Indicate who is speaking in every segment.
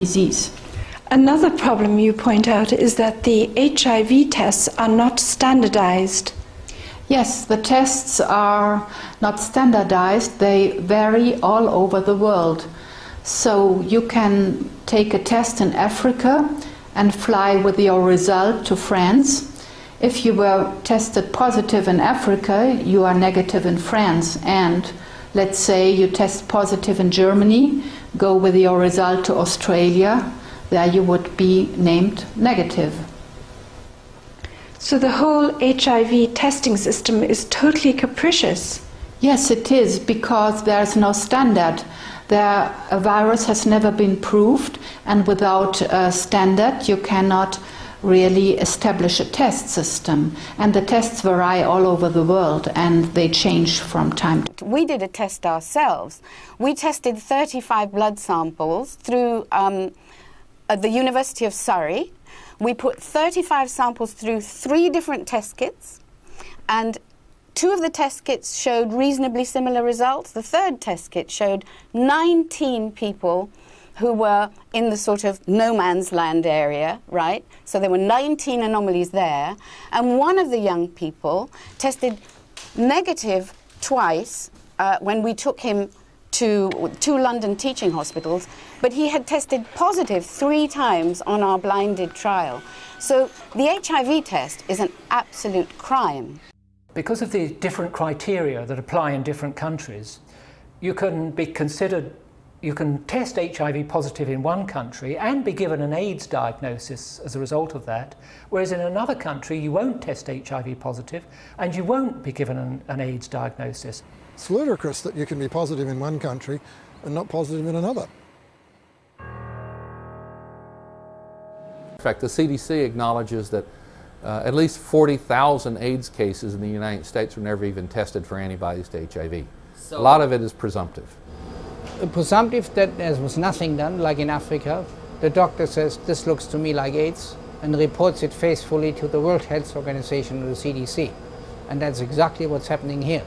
Speaker 1: disease.
Speaker 2: Another problem you point out is that the HIV tests are not standardized.
Speaker 1: Yes, the tests are not standardized. They vary all over the world. So you can take a test in Africa and fly with your result to France. If you were tested positive in Africa, you are negative in France. And let's say you test positive in Germany, go with your result to Australia, there you would be named negative.
Speaker 2: So the whole HIV testing system is totally capricious.
Speaker 1: Yes, it is, because there is no standard. A virus has never been proved, and without a standard you cannot really establish a test system. And the tests vary all over the world, and they change from time to time.
Speaker 3: We did a test ourselves. We tested 35 blood samples through at the University of Surrey. We put 35 samples through 3 different test kits, and 2 of the test kits showed reasonably similar results. The 3rd test kit showed 19 people who were in the sort of no man's land area, right? So there were 19 anomalies there, and one of the young people tested negative twice when we took him to 2 London teaching hospitals, but he had tested positive 3 times on our blinded trial. So the HIV test is an absolute crime.
Speaker 4: Because of the different criteria that apply in different countries, you can test HIV positive in one country and be given an AIDS diagnosis as a result of that, whereas in another country you won't test HIV positive and you won't be given an AIDS diagnosis.
Speaker 5: It's ludicrous that you can be positive in one country and not positive in another.
Speaker 6: In fact, the CDC acknowledges that at least 40,000 AIDS cases in the United States were never even tested for antibodies to HIV. A lot of it is presumptive.
Speaker 7: Presumptive that there was nothing done, like in Africa. The doctor says, this looks to me like AIDS, and reports it faithfully to the World Health Organization or the CDC. And that's exactly what's happening here.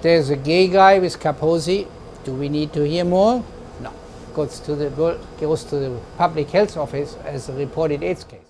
Speaker 7: There's a gay guy with Kaposi. Do we need to hear more? No. Goes to the Public Health Office as a reported AIDS case.